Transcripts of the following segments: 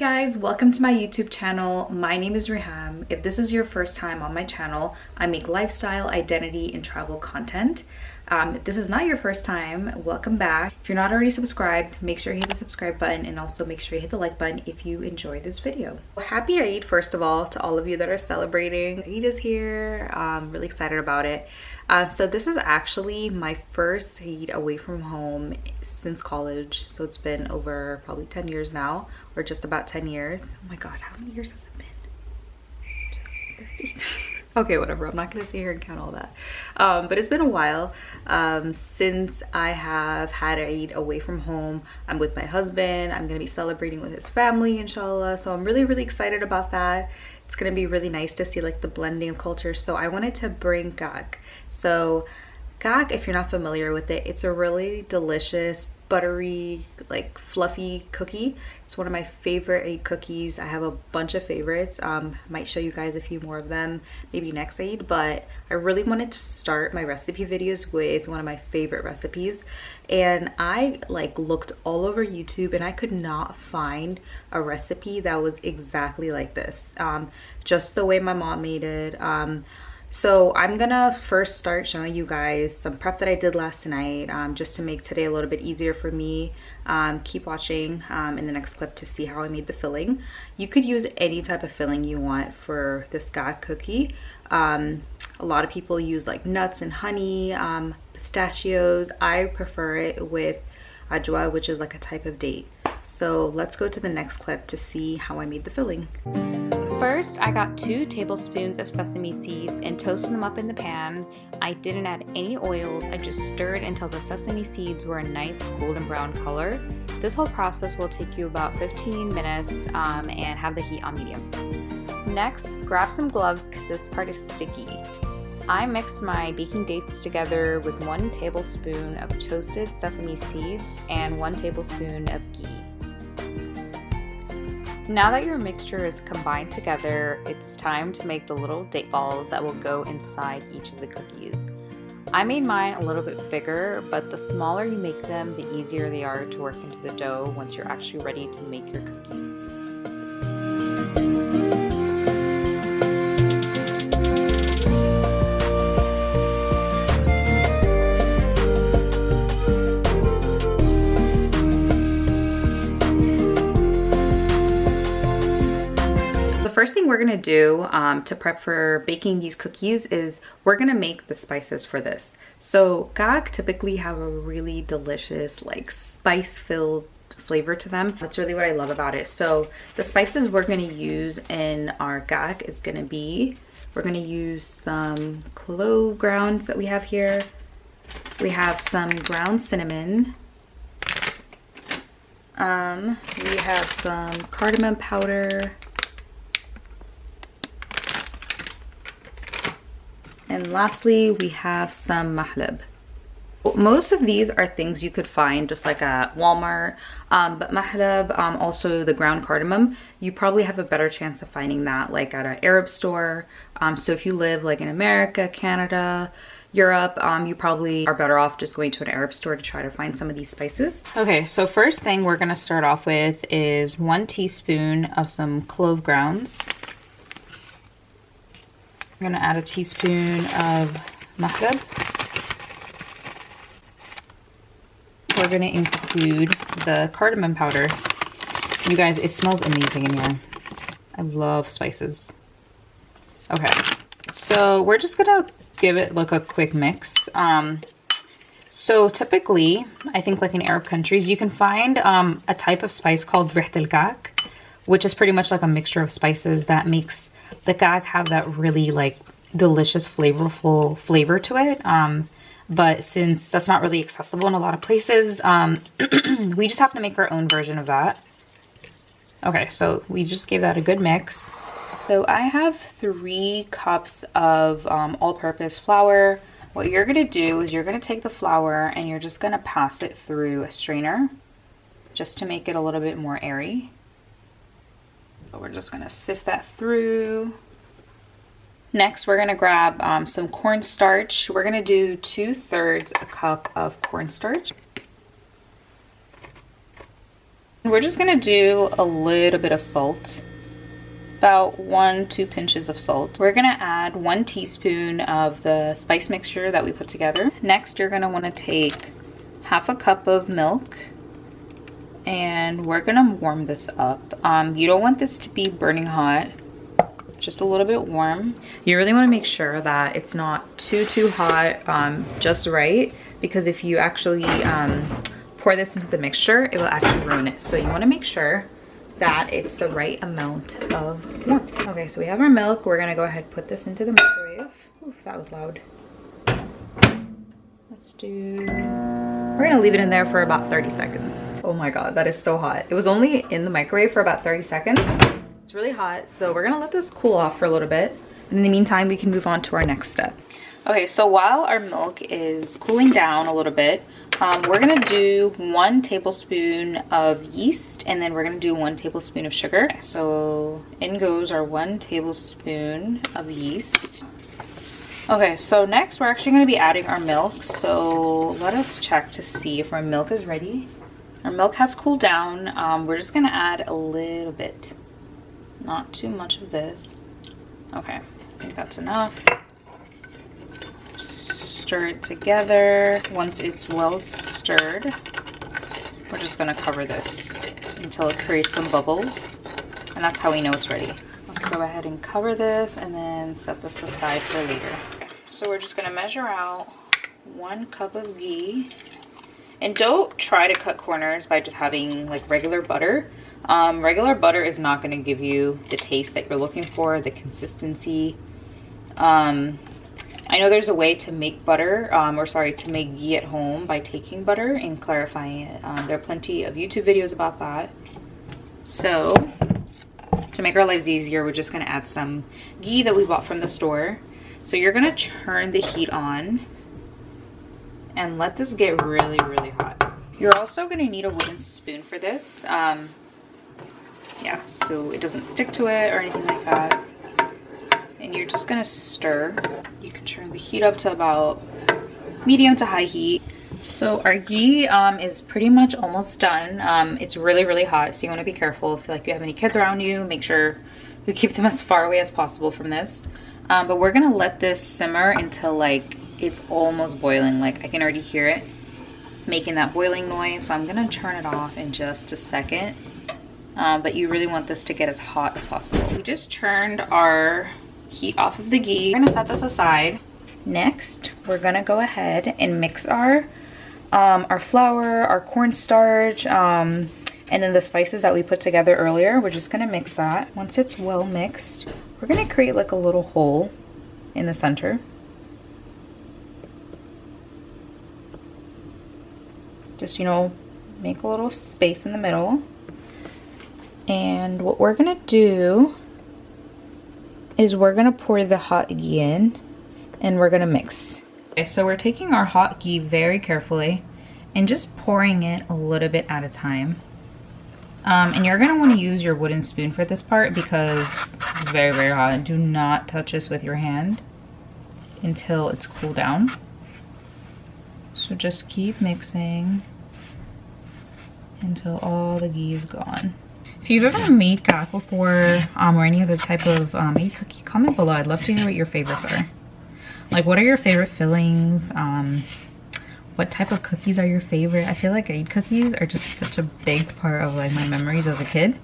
guys, welcome to my YouTube channel. My name is Riham. If this is your first time on my channel, I make lifestyle, identity, and travel content. If this is not your first time, welcome back. If you're not already subscribed, make sure you hit the subscribe button and also make sure you hit the like button if you enjoyed this video. Happy Eid, first of all, to all of you that are celebrating. Eid is here. I'm really excited about it. So this is actually my first Eid away from home since college. So it's been over probably 10 years now, or just about 10 years. Oh my God, how many years has it been? 13. Okay, whatever, I'm not gonna sit here and count all that. But it's been a while since I have had Eid away from home. I'm with my husband. I'm gonna be celebrating with his family, inshallah. So I'm really excited about that. It's gonna be really nice to see like the blending of cultures. So I wanted to bring Kahk. So Kahk, if you're not familiar with it, it's a really delicious, buttery, like fluffy cookie. It's one of my favorite Eid cookies. I have a bunch of favorites. Might show you guys a few more of them maybe next Eid, but I really wanted to start my recipe videos with one of my favorite recipes. And I like looked all over YouTube and I could not find a recipe that was exactly like this. Just the way my mom made it. So I'm gonna first start showing you guys some prep that I did last night, just to make today a little bit easier for me. Keep watching in the next clip to see how I made the filling. You could use any type of filling you want for this Kahk cookie. A lot of people use like nuts and honey, pistachios. I prefer it with ajwa, which is like a type of date. So let's go to the next clip to see how I made the filling. First, I got 2 tablespoons of sesame seeds and toasted them up in the pan. I didn't add any oils. I just stirred until the sesame seeds were a nice golden brown color. This whole process will take you about 15 minutes and have the heat on medium. Next, grab some gloves because this part is sticky. I mixed my baking dates together with 1 tablespoon of toasted sesame seeds and 1 tablespoon of ghee. Now that your mixture is combined together, it's time to make the little date balls that will go inside each of the cookies. I made mine a little bit bigger, but the smaller you make them, the easier they are to work into the dough once you're actually ready to make your cookies. First thing we're gonna do to prep for baking these cookies is we're gonna make the spices for this. So Kahk typically have a really delicious, like spice-filled flavor to them. That's really what I love about it. So the spices we're gonna use in our Kahk is gonna be, we're gonna use some clove grounds that we have here. We have some ground cinnamon. We have some cardamom powder. And lastly, we have some mahlab. Most of these are things you could find just like at Walmart, but mahlab, also the ground cardamom, you probably have a better chance of finding that like at an Arab store. So if you live like in America, Canada, Europe, you probably are better off just going to an Arab store to try to find some of these spices. Okay, so first thing we're gonna start off with is 1 teaspoon of some clove grounds. I'm gonna add a teaspoon of mahlab. We're gonna include the cardamom powder. You guys, it smells amazing in here. I love spices. Okay, so we're just gonna give it like a quick mix. So typically, I think like in Arab countries, you can find a type of spice called RI'HT, which is pretty much like a mixture of spices that makes the Kahk have that really like delicious flavorful flavor to it, but since that's not really accessible in a lot of places, we just have to make our own version of that. Okay, so we just gave that a good mix. So I have 3 cups of all-purpose flour. What you're gonna do is you're gonna take the flour and you're just gonna pass it through a strainer just to make it a little bit more airy. So we're just gonna sift that through. Next, we're gonna grab some cornstarch. We're gonna do 2/3 a cup of cornstarch. We're just gonna do a little bit of salt, about 1-2 pinches of salt. We're gonna add 1 teaspoon of the spice mixture that we put together. Next, you're gonna wanna take half a cup of milk, and we're gonna warm this up. You don't want this to be burning hot, just a little bit warm. You really wanna make sure that it's not too hot, just right, because if you actually pour this into the mixture, it will actually ruin it. So you wanna make sure that it's the right amount of warmth. Okay, so we have our milk. We're gonna go ahead and put this into the microwave. Oof, that was loud. We're gonna leave it in there for about 30 seconds. Oh my God, that is so hot. It was only in the microwave for about 30 seconds. It's really hot, so we're gonna let this cool off for a little bit. And in the meantime, we can move on to our next step. Okay, so while our milk is cooling down a little bit, we're gonna do 1 tablespoon of yeast, and then we're gonna do 1 tablespoon of sugar. So in goes our 1 tablespoon of yeast. Okay, so next we're actually gonna be adding our milk. So let us check to see if our milk is ready. Our milk has cooled down. We're just gonna add a little bit, not too much of this. Okay, I think that's enough. Stir it together. Once it's well stirred, we're just gonna cover this until it creates some bubbles, and that's how we know it's ready. Let's go ahead and cover this and then set this aside for later. Okay, so we're just gonna measure out 1 cup of ghee, and don't try to cut corners by just having like regular butter. Regular butter is not gonna give you the taste that you're looking for, the consistency. I know there's a way to make butter, to make ghee at home by taking butter and clarifying it. There are plenty of YouTube videos about that. So to make our lives easier, we're just gonna add some ghee that we bought from the store. So you're gonna turn the heat on and let this get really, really hot. You're also gonna need a wooden spoon for this. Yeah, so it doesn't stick to it or anything like that. And you're just gonna stir. You can turn the heat up to about medium to high heat. So our ghee is pretty much almost done. It's really, really hot, so you wanna be careful. If you have any kids around you, make sure you keep them as far away as possible from this. But we're gonna let this simmer until like it's almost boiling. Like I can already hear it making that boiling noise. So I'm gonna turn it off in just a second. But you really want this to get as hot as possible. We just turned our heat off of the ghee. We're gonna set this aside. Next, we're gonna go ahead and mix our flour, our cornstarch, and then the spices that we put together earlier. We're just gonna mix that. Once it's well mixed, we're gonna create like a little hole in the center. Just, you know, make a little space in the middle. And what we're gonna do is we're gonna pour the hot ghee in and we're gonna mix. Okay, so we're taking our hot ghee very carefully and just pouring it a little bit at a time. And you're gonna wanna use your wooden spoon for this part because it's very, very hot. Do not touch this with your hand until it's cooled down. So just keep mixing until all the ghee is gone. If you've ever made kahk before, or any other type of made cookie, comment below. I'd love to hear what your favorites are. Like, what are your favorite fillings? What type of cookies are your favorite? I feel like RI'HT cookies are just such a big part of like my memories as a kid.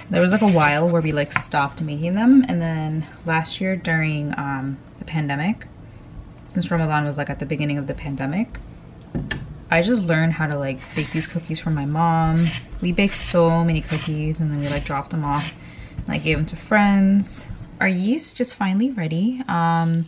There was like a while where we like stopped making them, and then last year during the pandemic, since Ramadan was like at the beginning of the pandemic, I just learned how to like bake these cookies from my mom. We baked so many cookies and then we like dropped them off and I gave them to friends. Our yeast is finally ready. I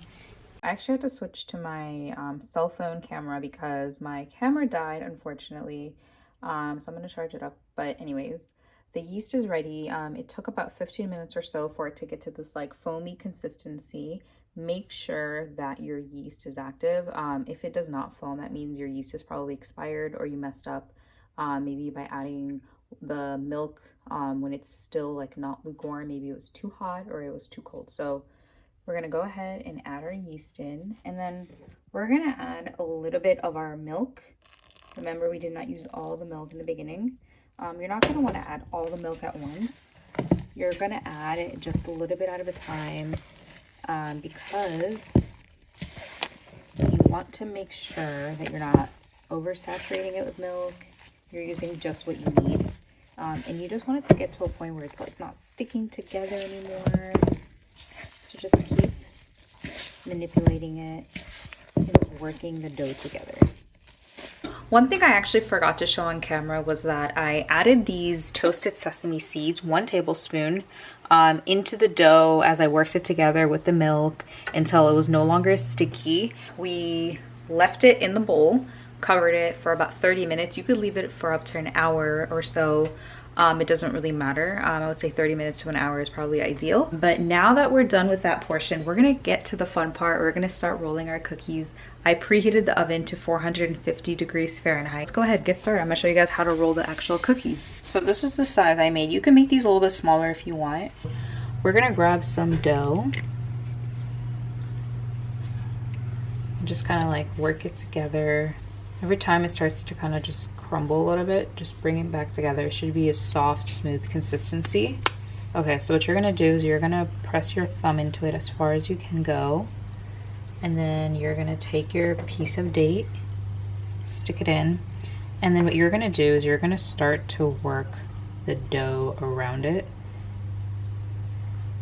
actually had to switch to my cell phone camera because my camera died, unfortunately. So I'm gonna charge it up. But anyways, the yeast is ready. It took about 15 minutes or so for it to get to this like foamy consistency. Make sure that your yeast is active. If it does not foam, that means your yeast is probably expired or you messed up maybe by adding the milk when it's still like not lukewarm. Maybe it was too hot or it was too cold. So we're gonna go ahead and add our yeast in, and then we're gonna add a little bit of our milk. Remember, we did not use all the milk in the beginning. You're not going to want to add all the milk at once. You're going to add it just a little bit at a time because you want to make sure that you're not oversaturating it with milk. You're using just what you need. And you just want it to get to a point where it's like not sticking together anymore. So just keep manipulating it and working the dough together. One thing I actually forgot to show on camera was that I added these toasted sesame seeds, 1 tablespoon, into the dough as I worked it together with the milk until it was no longer sticky. We left it in the bowl, covered it for about 30 minutes. You could leave it for up to an hour or so. It doesn't really matter. I would say 30 minutes to an hour is probably ideal. But now that we're done with that portion, we're gonna get to the fun part. We're gonna start rolling our cookies. I preheated the oven to 450 degrees Fahrenheit. Let's go ahead, get started. I'm gonna show you guys how to roll the actual cookies. So this is the size I made. You can make these a little bit smaller if you want. We're gonna grab some dough. And just kind of like work it together. Every time it starts to kind of just crumble a little bit, just bring it back together. It should be a soft, smooth consistency. Okay, so what you're gonna do is you're gonna press your thumb into it as far as you can go. And then you're gonna take your piece of date, stick it in. And then what you're gonna do is you're gonna start to work the dough around it.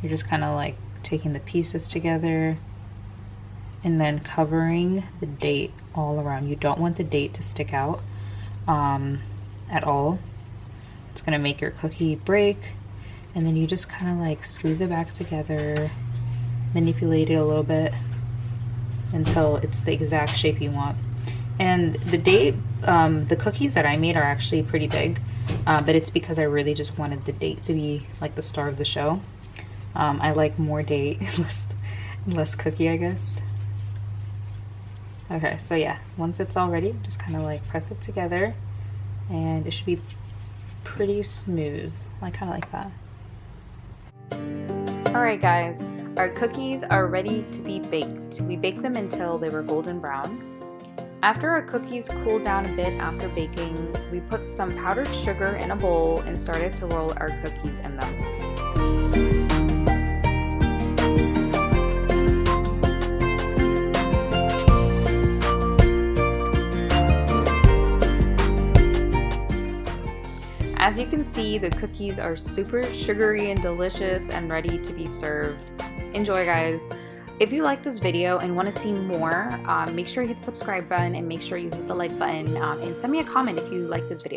You're just kind of like taking the pieces together and then covering the date all around. You don't want the date to stick out at all. It's gonna make your cookie break. And then you just kind of like squeeze it back together, manipulate it a little bit until it's the exact shape you want. And the date, the cookies that I made are actually pretty big, but it's because I really just wanted the date to be like the star of the show. I like more date, less cookie, I guess. Okay, so yeah, once it's all ready, just kind of like press it together and it should be pretty smooth. I kind of like that. Alright guys, our cookies are ready to be baked. We baked them until they were golden brown. After our cookies cooled down a bit after baking, we put some powdered sugar in a bowl and started to roll our cookies in them. As you can see, the cookies are super sugary and delicious and ready to be served. Enjoy, guys. If you like this video and want to see more, make sure you hit the subscribe button and make sure you hit the like button and send me a comment if you like this video.